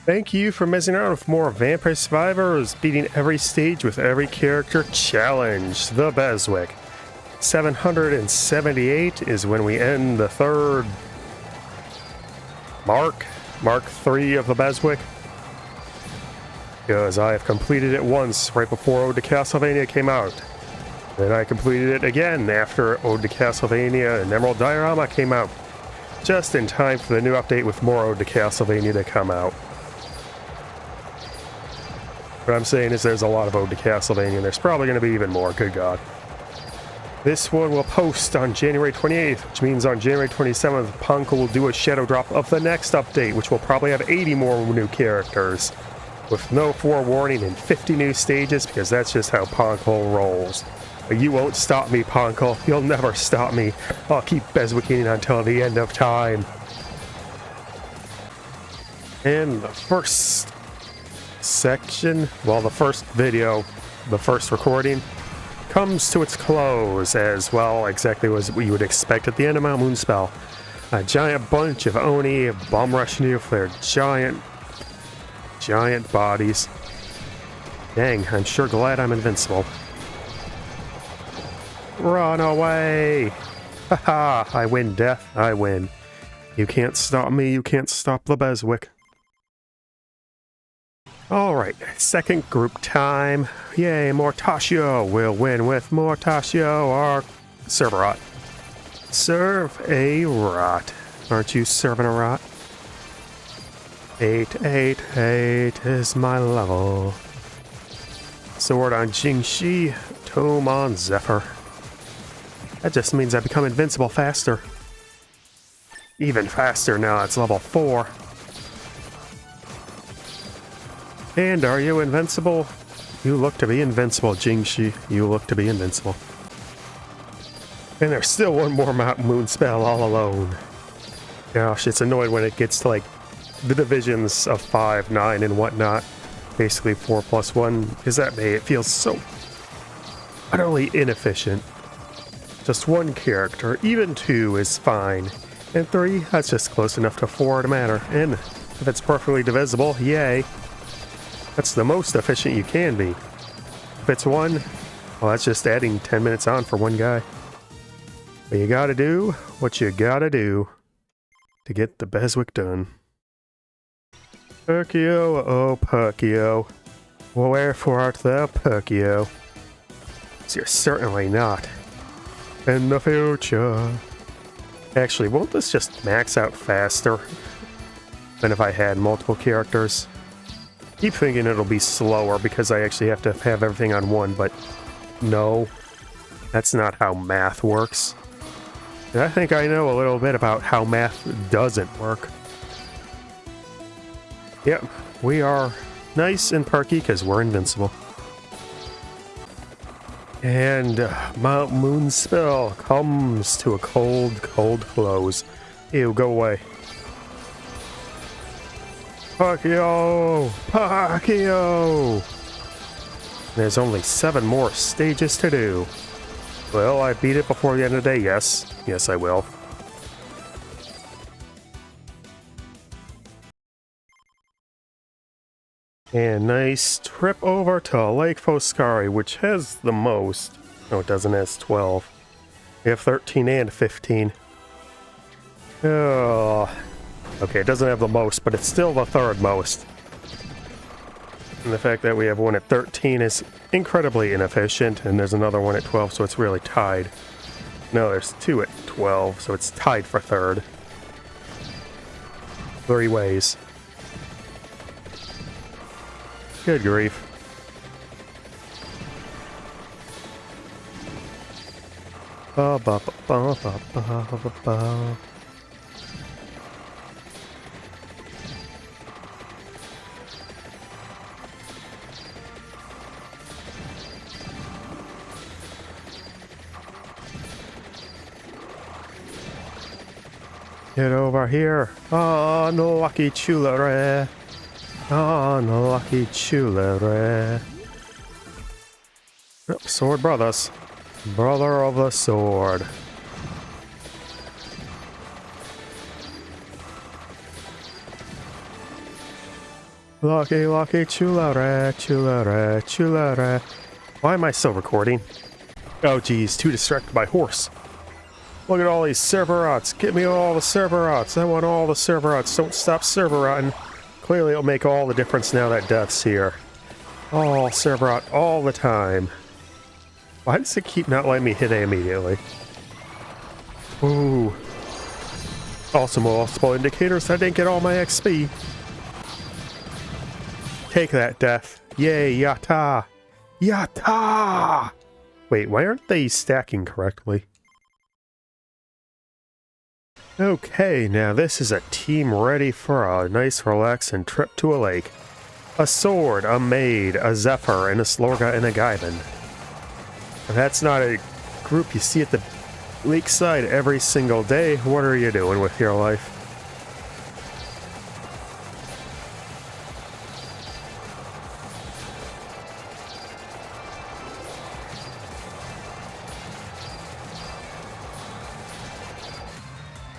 Thank you for messing around with more Vampire Survivors, beating every stage with every character challenge, the BESWEC. 778 is when we end the third Mark 3 of the BESWEC. Because I have completed it once right before Ode to Castlevania came out. Then I completed it again after Ode to Castlevania and Emerald Diorama came out. Just in time for the new update with more Ode to Castlevania to come out. What I'm saying is there's a lot of Ode to Castlevania and there's probably going to be even more, good God. This one will post on January 28th, which means on January 27th, Ponko will do a shadow drop of the next update, which will probably have 80 more new characters. With no forewarning and 50 new stages, because that's just how Ponko rolls. But you won't stop me, Ponko. You'll never stop me. I'll keep BESWECing until the end of time. And the first section, well, the first video, the first recording, comes to its close as well, exactly as what you would expect at the end of Mount Moonspell. A giant bunch of Oni bomb rushing you with their giant bodies. Dang, I'm sure glad I'm invincible. Run away! Haha, I win, death, I win. You can't stop me, you can't stop the BESWEC. Alright, second group time. Yay, Mortaccio will win with Mortaccio, our Serve-a-Rot. Serve a rot. Aren't you serving a rot? 888 is my level. Sword on Jingxi, Tome on Zephyr. That just means I become invincible faster. Even faster now, it's level 4. And are you invincible? You look to be invincible, Jingxi. You look to be invincible. And there's still one more Moonspell all alone. Gosh, it's annoying when it gets to like the divisions of 5, 9, and whatnot. Basically 4 plus 1, because that way it feels so utterly inefficient. Just one character, even 2 is fine. And 3, that's just close enough to 4 to matter. And if it's perfectly divisible, yay. That's the most efficient you can be. If it's 1, well, that's just adding 10 minutes on for one guy. But you gotta do what you gotta do to get the BESWEC done. Perkio, oh Perkio. Wherefore art thou, Perkio? So you're certainly not. In the future. Actually, won't this just max out faster than if I had multiple characters? Keep thinking it'll be slower because I actually have to have everything on 1, but no. That's not how math works. And I think I know a little bit about how math doesn't work. Yep, we are nice and perky because we're invincible. And Mount Moonspell comes to a cold, cold close. Ew, go away. Perkio! Perkio! There's only 7 more stages to do. Will I beat it before the end of the day? Yes. Yes, I will. And nice trip over to Lake Foscari, which has the most. No, it doesn't. It has 12. We have 13 and 15. Oh. Okay, it doesn't have the most, but it's still the third most. And the fact that we have one at 13 is incredibly inefficient, and there's another one at 12, so it's really tied. No, there's 2 at 12, so it's tied for third. 3 ways. Good grief. Ba ba ba ba ba ba ba. Get over here. Oh, no lucky chulare. Oh, no lucky chulare. Sword brothers. Brother of the sword. Lucky, lucky, chulare, chulare, chulare. Why am I still recording? Oh geez, too distracted by horse. Look at all these Cerberots. Get me all the Cerberots. I want all the Cerberots. Don't stop Cerberotting. Clearly it'll make all the difference now that Death's here. All Cerberot all the time. Why does it keep not letting me hit A immediately? Ooh. Also multiple indicators. I didn't get all my XP. Take that, Death. Yay, yatta! Yatta! Wait, why aren't they stacking correctly? Okay, now this is a team ready for a nice relaxing trip to a lake. A sword, a maid, a zephyr, and a slorga and a gaibin. If that's not a group you see at the lakeside every single day, what are you doing with your life?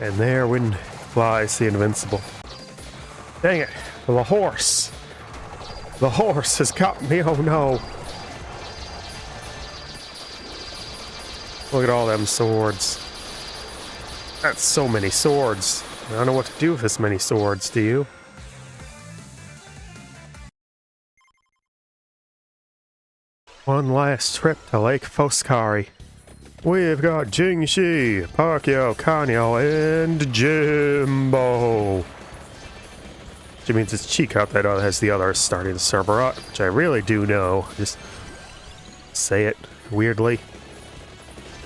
And there when flies the invincible. Dang it, the horse! The horse has got me, oh no! Look at all them swords. That's so many swords. I don't know what to do with this many swords, do you? One last trip to Lake Foscari. We've got Jingxi, Pacquiao, Kanyo, and Jimbo. Which means it's Chica that has the other starting the server up, which I really do know. Just say it weirdly.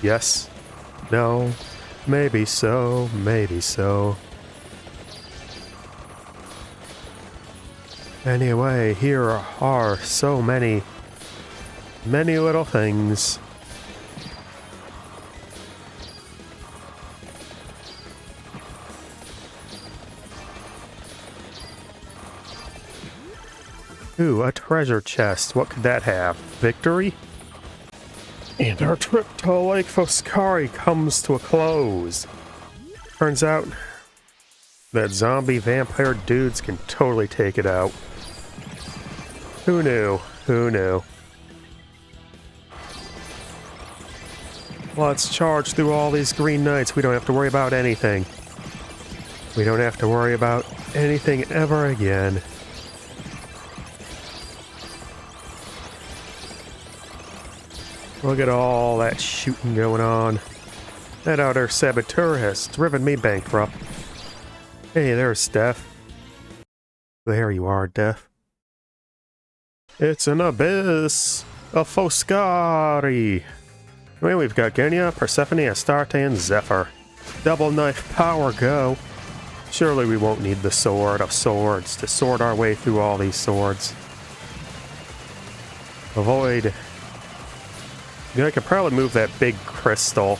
Yes. No. Maybe so. Maybe so. Anyway, here are so many little things. Ooh, a treasure chest. What could that have? Victory? And our trip to Lake Foscari comes to a close. Turns out that zombie vampire dudes can totally take it out. Who knew? Who knew? Let's charge through all these green knights. We don't have to worry about anything. We don't have to worry about anything ever again. Look at all that shooting going on. That outer saboteur has driven me bankrupt. Hey, there's Death. There you are, Death. It's an abyss! A Foscari! I mean, we've got Genya, Persephone, Astarte, and Zephyr. Double knife power go! Surely we won't need the sword of swords to sword our way through all these swords. Avoid... I could probably move that big crystal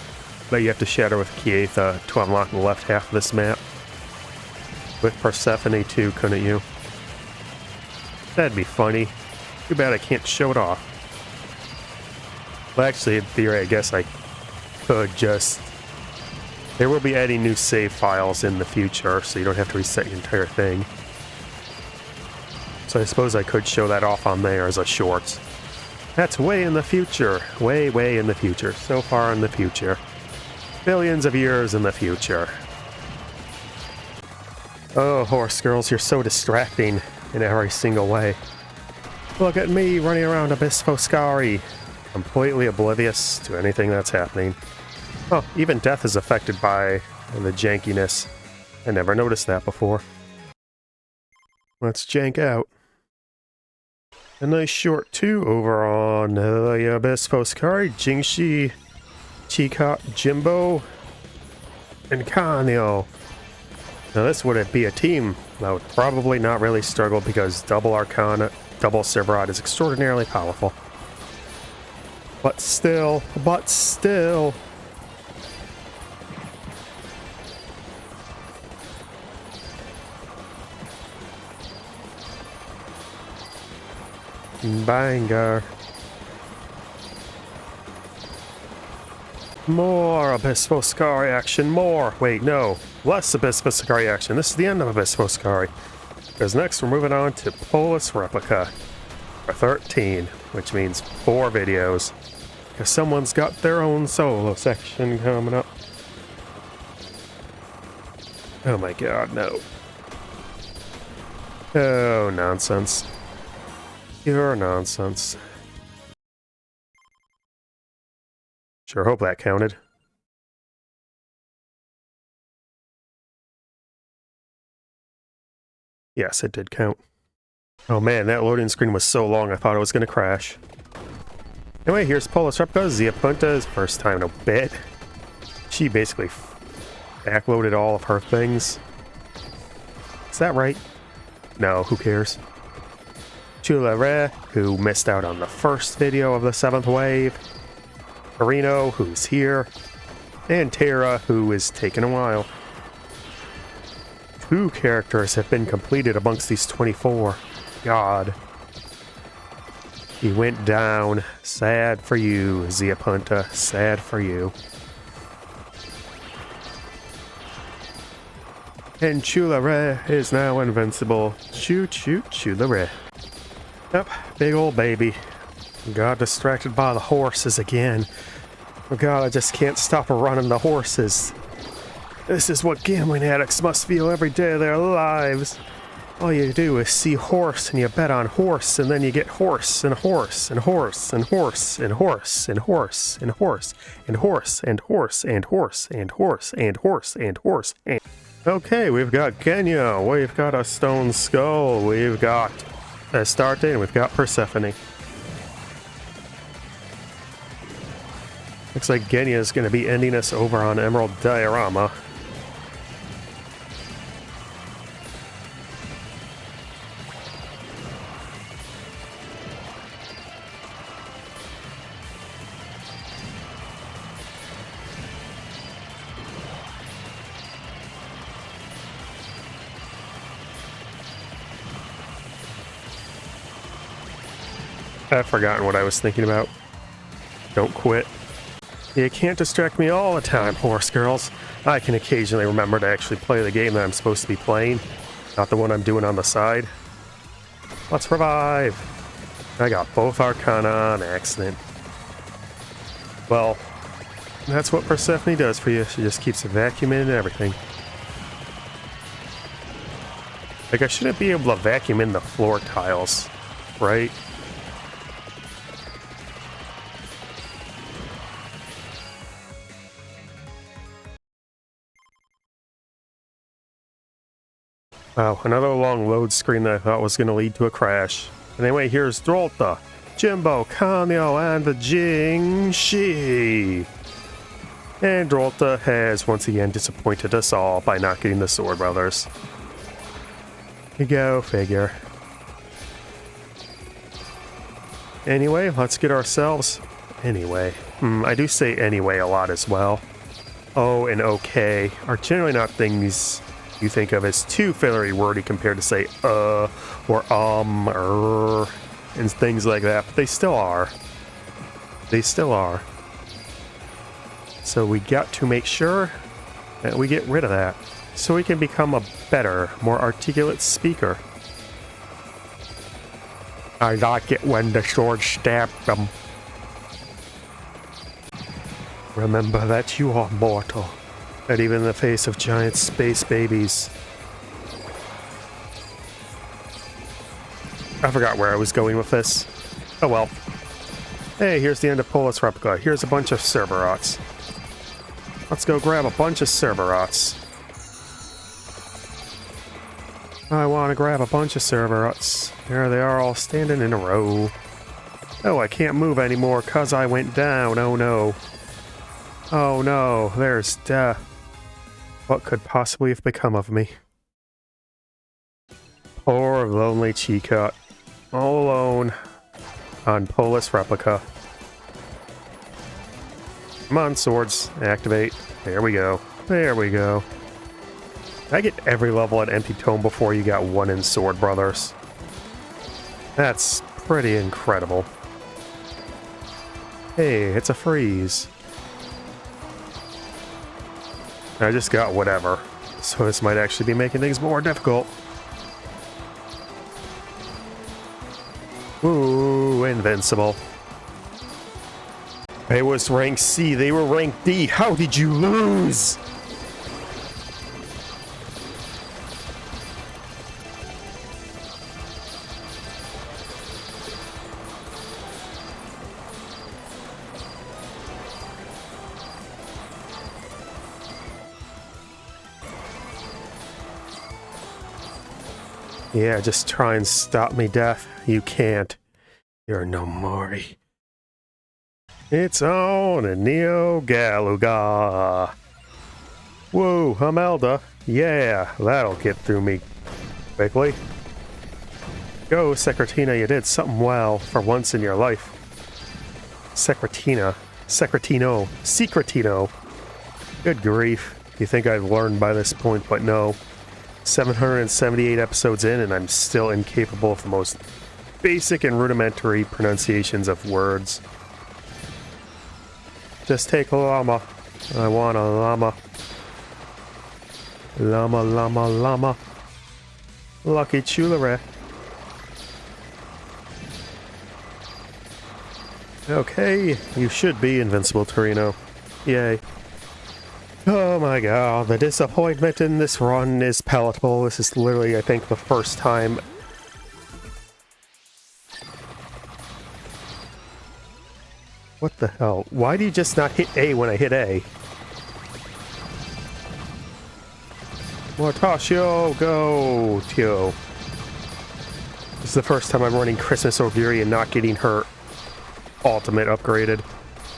that you have to shatter with Kietha to unlock the left half of this map. With Persephone too, couldn't you? That'd be funny. Too bad I can't show it off. Well, actually, in theory, I guess I could just... There will be adding new save files in the future, so you don't have to reset the entire thing. So I suppose I could show that off on there as a short. That's way in the future. Way, way in the future. So far in the future. Billions of years in the future. Oh, horse girls, you're so distracting in every single way. Look at me running around Abyss Foscari, completely oblivious to anything that's happening. Oh, even Death is affected by the jankiness. I never noticed that before. Let's jank out. A nice short 2 over on the Abyss Foscari, Jingxi, Chica, Jimbo, and Kanyo. Now this wouldn't be a team that would probably not really struggle because double Arcana, double Cerberot is extraordinarily powerful. But still... Banger. More Abyss Foscari action, more! Wait, no. Less Abyss Foscari action. This is the end of Abyss Foscari. Because next we're moving on to Polus Replica for 13, which means 4 videos. Because someone's got their own solo section coming up. Oh my god, no. Oh, nonsense. Pure nonsense. Sure hope that counted. Yes, it did count. Oh man, that loading screen was so long I thought it was going to crash. Anyway, here's Polus Replica, Punta's first time in a bit. She basically backloaded all of her things. Is that right? No, who cares? Chula Re, who missed out on the first video of the 7th wave. Marino, who's here. And Terra, who is taking a while. 2 characters have been completed amongst these 24. God. He went down. Sad for you, Punta. Sad for you. And Chula Re is now invincible. Shoot, shoot, Chula Re. Yep, big old baby. Got distracted by the horses again. Oh god, I just can't stop running the horses. This is what gambling addicts must feel every day of their lives. All you do is see horse and you bet on horse, and then you get horse and horse and horse and horse and horse and horse and horse and horse and horse and horse and horse and horse and horse and... Okay, we've got Kenya, we've got a stone skull, we've got Astarte, and we've got Persephone. Looks like Genya is going to be ending us over on Emerald Diorama. I've forgotten what I was thinking about. Don't quit. You can't distract me all the time, horse girls. I can occasionally remember to actually play the game that I'm supposed to be playing, not the one I'm doing on the side. Let's revive! I got both Arcana on accident. Well, that's what Persephone does for you. She just keeps vacuuming and everything. Like, I shouldn't be able to vacuum in the floor tiles, right? Wow, another long load screen that I thought was going to lead to a crash. Anyway, here's Drolta, Jimbo, Kanyo, and the Jingshi. And Drolta has once again disappointed us all by not getting the Sword Brothers. You go figure. Anyway, let's get ourselves... Anyway. I do say anyway a lot as well. Oh and okay are generally not things you think of as too fillery wordy compared to say or and things like that, but they still are. They still are. So we got to make sure that we get rid of that so we can become a better, more articulate speaker. I like it when the sword stabbed them. Remember that you are mortal. And even in the face of giant space babies. I forgot where I was going with this. Oh well. Hey, here's the end of Polus Replica. Here's a bunch of Cerberots. Let's go grab a bunch of Cerberots. I want to grab a bunch of Cerberots. There they are, all standing in a row. Oh, I can't move anymore because I went down. Oh no. Oh no, there's death. What could possibly have become of me? Poor lonely Chica, all alone on Polus Replica. Come on, swords, activate. There we go. There we go. Did I get every level at Empty Tome before you got one in Sword Brothers? That's pretty incredible. Hey, it's a freeze. I just got whatever, so this might actually be making things more difficult. Ooh, invincible. I was rank C, they were rank D. How did you lose? Yeah, just try and stop me, Death. You can't. You're no Mori. It's on a Neo Galuga. Whoa, Hamelda. Yeah, that'll get through me quickly. Go, Secretina, you did something well for once in your life. Secretino. Secretino. Good grief. You think I've learned by this point, but no. 778 episodes in, and I'm still incapable of the most basic and rudimentary pronunciations of words. Just take a llama. I want a llama. Llama, llama, llama. Lucky Chulare. Okay, you should be invincible, Torino. Yay. Oh my god, the disappointment in this run is palatable. This is literally, I think, the first time. What the hell? Why do you just not hit A when I hit A? Mortaccio, go, Tio. This is the first time I'm running Christmas Ogiri and not getting her ultimate upgraded.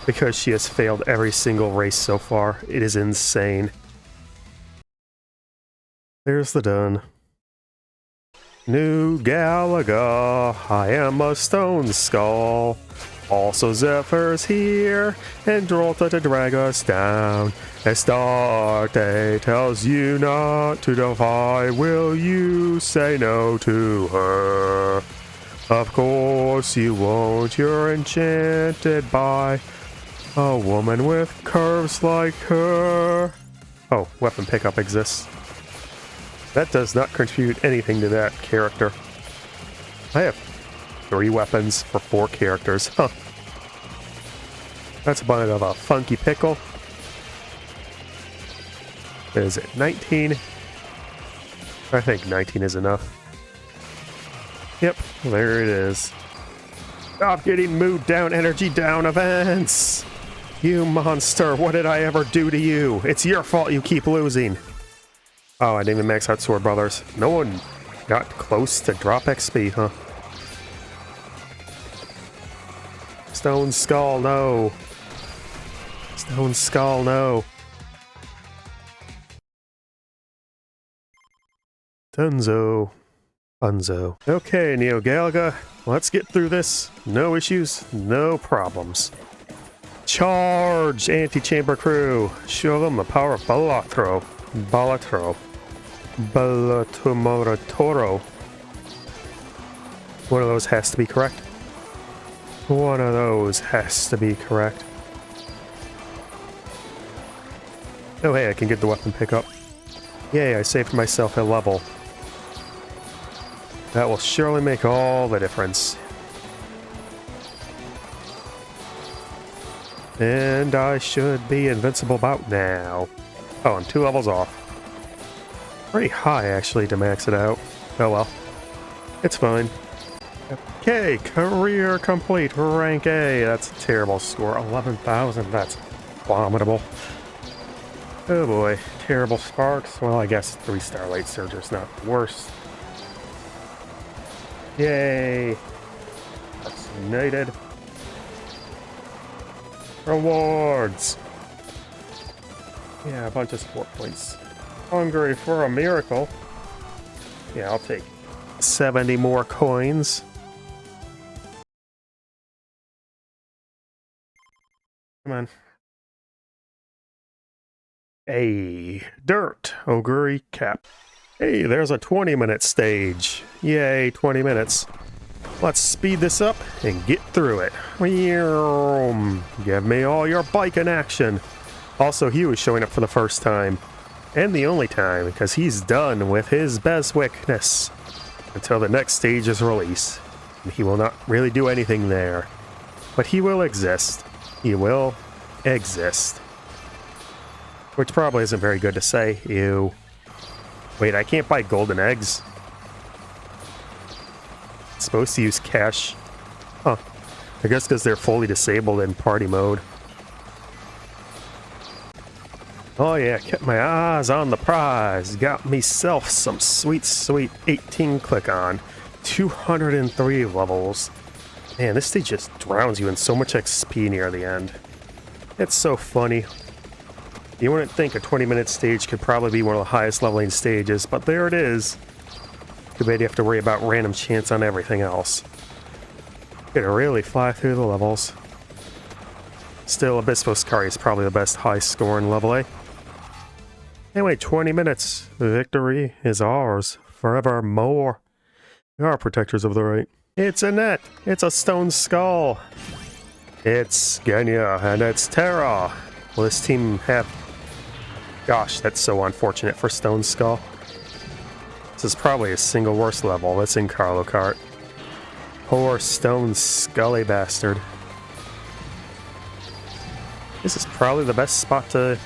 Because she has failed every single race so far. It is insane. There's the done. New Galaga, I am a stone skull. Also Zephyr's here, and Drolta to drag us down. Astarte tells you not to defy, will you say no to her? Of course you won't, you're enchanted by a woman with curves like her. Oh, weapon pickup exists. That does not contribute anything to that character. I have 3 weapons for 4 characters. Huh. That's a bit of a funky pickle. Is it 19? I think 19 is enough. Yep, there it is. Stop getting mood down, energy down events! You monster, what did I ever do to you? It's your fault you keep losing. Oh, I didn't even max out Sword Brothers. No one got close to drop XP, huh? Stone Skull, no. Stone Skull, no. Dunzo. Bunzo. Okay, Neo Galaga, let's get through this. No issues, no problems. Charge, Anti-Chamber Crew. Show them the power of Balatro. Balatumotoro. One of those has to be correct. One of those has to be correct. Oh hey, I can get the weapon pickup. Yay, I saved myself a level. That will surely make all the difference. And I should be invincible about now. Oh, I'm 2 levels off. Pretty high, actually, to max it out. Oh well. It's fine. Okay, career complete, rank A. That's a terrible score. 11,000, that's abominable. Oh boy, terrible sparks. Well, I guess 3-star Light Surger's not the worst. Yay! That's united. Rewards! Yeah, a bunch of sport points. Hungry for a miracle. Yeah, I'll take 70 more coins. Come on. Hey, dirt. Oguri cap. Hey, there's a 20-minute stage. Yay, 20 minutes. Let's speed this up and get through it. Give me all your bike in action. Also, Hugh is showing up for the first time. And the only time, because he's done with his BESWEC-ness until the next stage is released. He will not really do anything there. But he will exist. He will exist. Which probably isn't very good to say. Ew. Wait, I can't buy golden eggs. It's supposed to use cash. Huh. I guess because they're fully disabled in party mode. Oh yeah, kept my eyes on the prize. Got myself some sweet, sweet 18 click on. 203 levels. Man, this stage just drowns you in so much XP near the end. It's so funny. You wouldn't think a 20-minute stage could probably be one of the highest leveling stages, but there it is. Too bad you have to worry about random chance on everything else. You could really fly through the levels. Still, Foscari is probably the best high-scoring level, eh? Anyway, 20 minutes. The victory is ours forevermore. We are protectors of the right. It's a net. It's a stone skull. It's Genya and it's Terra. Will this team have... Gosh, that's so unfortunate for Stone Skull. This is probably a single worst level that's in Carlo Kart. Poor Stone Scully bastard. This is probably the best spot to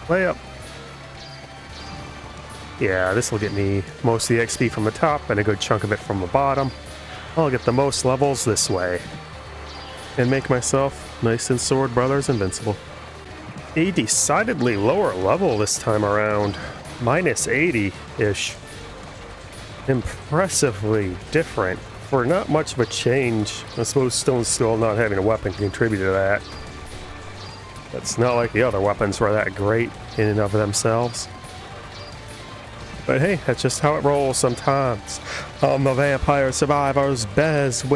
play up. Yeah, this will get me most of the XP from the top and a good chunk of it from the bottom. I'll get the most levels this way. And make myself nice and Sword Brothers invincible. A decidedly lower level this time around. Minus 80-ish. Impressively different. For not much of a change. I suppose Stone Skull not having a weapon contributed to that. It's not like the other weapons were that great in and of themselves. But hey, that's just how it rolls sometimes. On the Vampire Survivors BESWEC.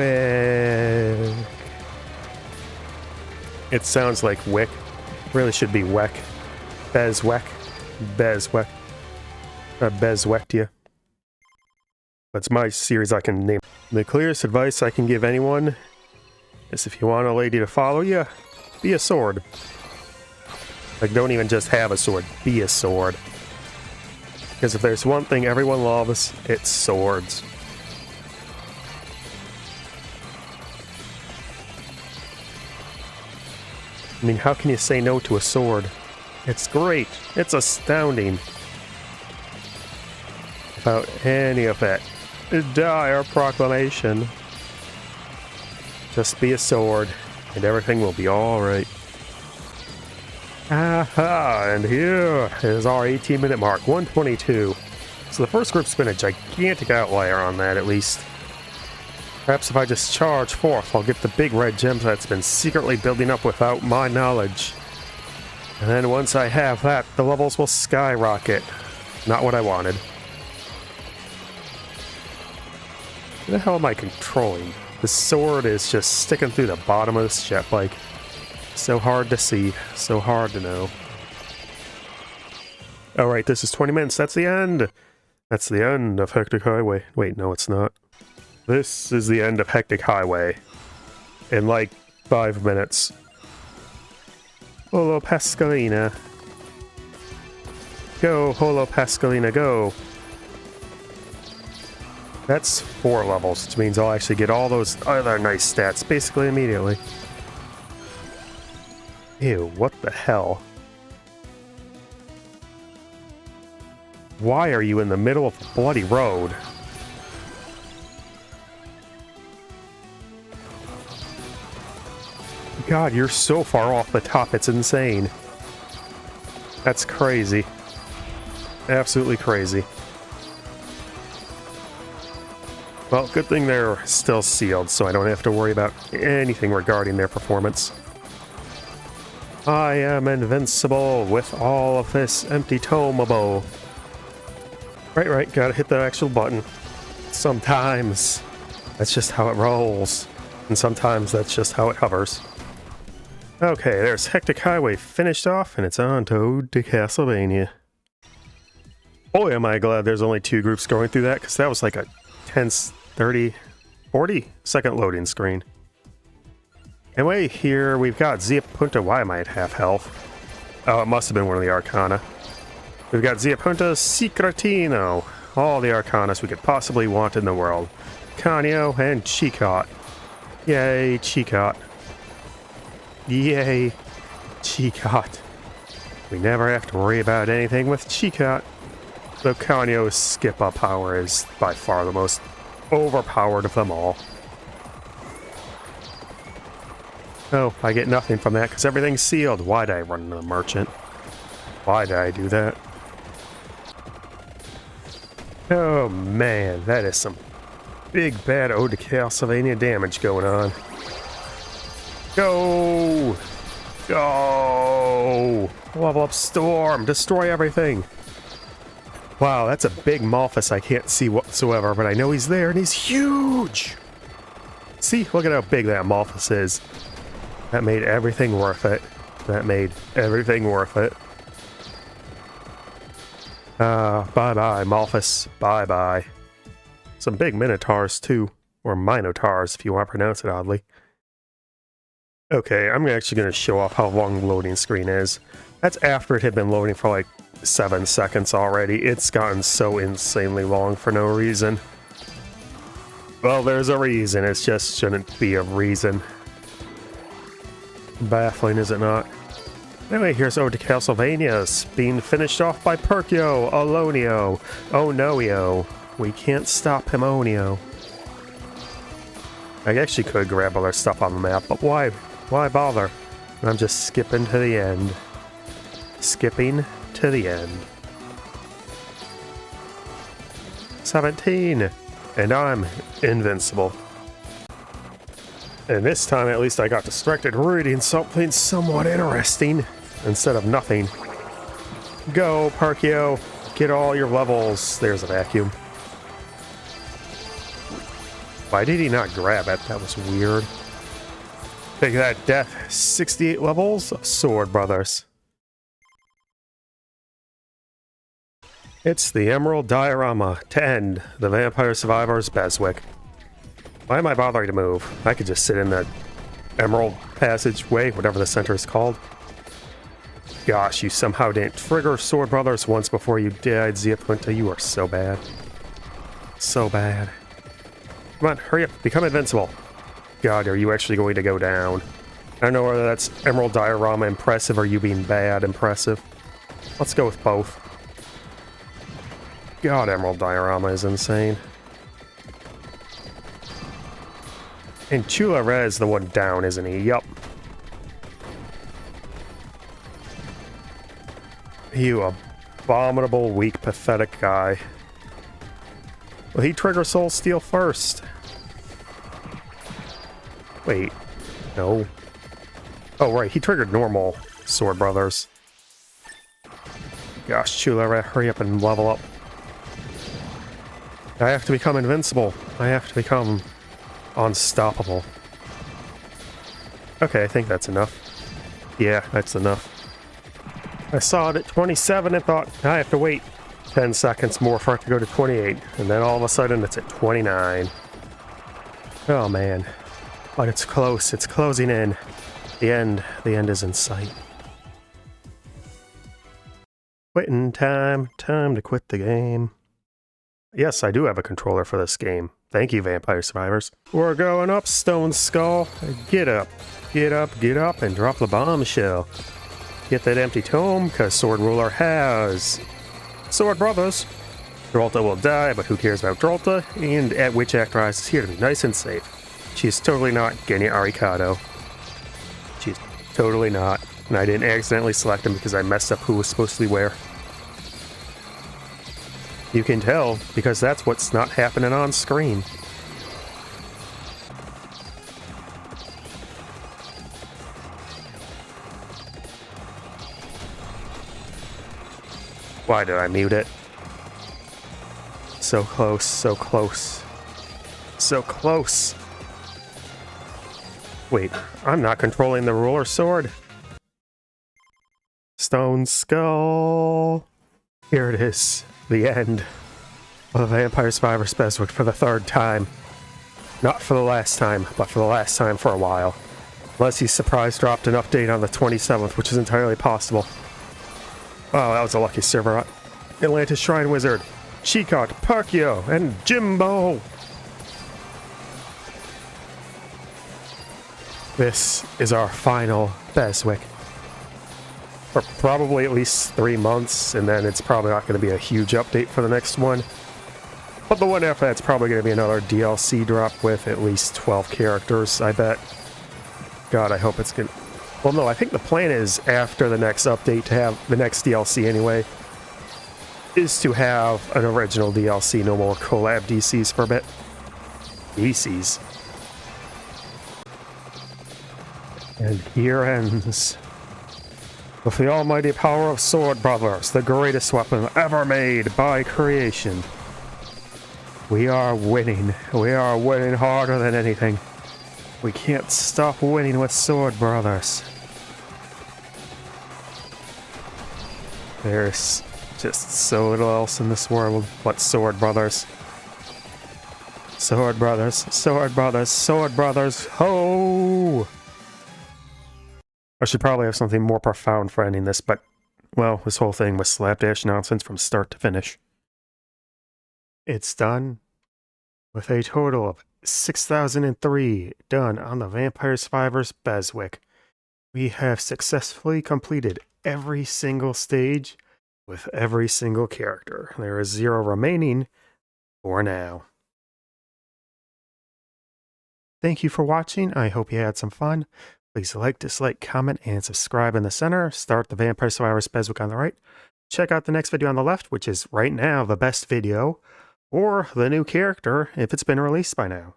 It sounds like Wick. Really should be Weck. BESWEC. BESWEC. BESWEC'd you. That's my series I can name. The clearest advice I can give anyone is if you want a lady to follow you, be a sword. Like, don't even just have a sword, be a sword. Because if there's one thing everyone loves, it's swords. I mean, how can you say no to a sword? It's great. It's astounding. Without any of that dire proclamation. Just be a sword, and everything will be alright. Aha, and here is our 18-minute mark, 122. So the first group's been a gigantic outlier on that, at least. Perhaps if I just charge forth, I'll get the big red gems that's been secretly building up without my knowledge. And then once I have that, the levels will skyrocket. Not what I wanted. What the hell am I controlling? The sword is just sticking through the bottom of this jet bike. So hard to see, so hard to know. Alright, this is 20 minutes, that's the end! That's the end of Hectic Highway. Wait, no it's not. This is the end of Hectic Highway. In like 5 minutes. Holo Pascalina. Go, Holo Pascalina, go! That's 4 levels, which means I'll actually get all those other nice stats basically immediately. Ew, what the hell? Why are you in the middle of a bloody road? God, you're so far off the top, it's insane. That's crazy. Absolutely crazy. Well, good thing they're still sealed, so I don't have to worry about anything regarding their performance. I am invincible with all of this empty tomable. Right, gotta hit the actual button. Sometimes that's just how it rolls, and sometimes that's just how it hovers. Okay, there's Hectic Highway finished off, and it's on to Castlevania. Boy, am I glad there's only 2 groups going through that, because that was like a tense 30, 40 second loading screen. Anyway, here we've got Zia Punta. Why am I at half health? Oh, it must have been one of the Arcana. We've got Zia Punta Secretino. All the Arcanas we could possibly want in the world. Canio, and Chicot. Yay, Chicot. Yay, Chicot. We never have to worry about anything with Chicot. Though Canio's skip-up power is by far the most overpowered of them all. Oh, I get nothing from that because everything's sealed. Why did I run into the merchant? Why did I do that? Oh man, that is some big bad Ode to Castlevania damage going on. Go! Go! Level up Storm! Destroy everything! Wow, that's a big Malphus I can't see whatsoever, but I know he's there and he's huge! See, look at how big that Malphus is. That made everything worth it. That made everything worth it. Bye-bye, Malphus. Bye-bye. Some big Minotaurs, too. Or Minotaurs, if you want to pronounce it oddly. Okay, I'm actually going to show off how long the loading screen is. That's after it had been loading for like 7 seconds already. It's gotten so insanely long for no reason. Well, there's a reason. It just shouldn't be a reason. Baffling, is it not? Anyway, here's Ode to Castlevania, being finished off by Perkio, Alonio, Onoio. We can't stop him, Onio. I actually could grab other stuff on the map, but why? Why bother? I'm just skipping to the end. Skipping to the end. 17! And I'm invincible. And this time, at least I got distracted reading something somewhat interesting instead of nothing. Go, Perkio. Get all your levels. There's a vacuum. Why did he not grab it? That was weird. Take that, death. 68 levels of Sword Brothers. It's the Emerald Diorama to end the Vampire Survivors BESWEC. Why am I bothering to move? I could just sit in the Emerald Passageway, whatever the center is called. Gosh, you somehow didn't trigger Sword Brothers once before you died, Ziapunta. You are so bad. So bad. Come on, hurry up. Become invincible. God, are you actually going to go down? I don't know whether that's Emerald Diorama impressive or you being bad impressive. Let's go with both. God, Emerald Diorama is insane. And Chula Red's the one down, isn't he? Yup. You abominable, weak, pathetic guy. Well, he triggered Soul Steel first. Wait. No. Oh, right. He triggered normal Sword Brothers. Gosh, Chula Red, hurry up and level up. I have to become invincible. I have to become unstoppable. Okay, I think that's enough. Yeah, that's enough. I saw it at 27 and thought, I have to wait 10 seconds more for it to go to 28. And then all of a sudden it's at 29. Oh man. But it's close. It's closing in. The end is in sight. Quitting time. Time to quit the game. Yes, I do have a controller for this game. Thank you, Vampire Survivors. We're going up, Stone Skull. Get up. Get up, get up, and drop the bombshell. Get that empty tome, because Sword Ruler has Sword Brothers. Drolta will die, but who cares about Drolta? And at Witch Actorize is here to be nice and safe. She's totally not Genya Arikado. She's totally not. And I didn't accidentally select him because I messed up who was supposed to be where. You can tell, because that's what's not happening on screen. Why did I mute it? So close, so close. So close! Wait, I'm not controlling the ruler sword. Stone Skull. Here it is. The end of the Vampire Survivors BESWEC for the 3rd time. Not for the last time, but for the last time for a while. Unless he surprise dropped an update on the 27th, which is entirely possible. Oh, that was a lucky server. Atlantis Shrine Wizard, Chicot, Perkio, and Jimbo! this is our final BESWEC. For probably at least 3 months, and then it's probably not going to be a huge update for the next one. But the one after that's probably going to be another DLC drop with at least 12 characters, I bet. God, I hope it's going to... Well, no, I think the plan is after the next update to have the next DLC anyway, is to have an original DLC, no more collab DCs for a bit. DCs. And here ends with the almighty power of Sword Brothers, the greatest weapon ever made by creation. We are winning. We are winning harder than anything. We can't stop winning with Sword Brothers. There's just so little else in this world but Sword Brothers. Sword Brothers, Sword Brothers, Sword Brothers, ho! I should probably have something more profound for ending this, but, well, this whole thing was slapdash nonsense from start to finish. It's done with a total of 6,003 done on the Vampire Survivors BESWEC. We have successfully completed every single stage with every single character. There is 0 remaining for now. Thank you for watching. I hope you had some fun. Please like, dislike, comment, and subscribe in the center. Start the Vampire Survivors BESWEC on the right. Check out the next video on the left, which is right now the best video, or the new character if it's been released by now.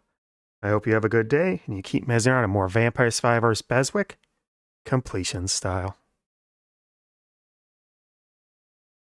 I hope you have a good day, and you keep mezzing around in more Vampire Survivors BESWEC completion style.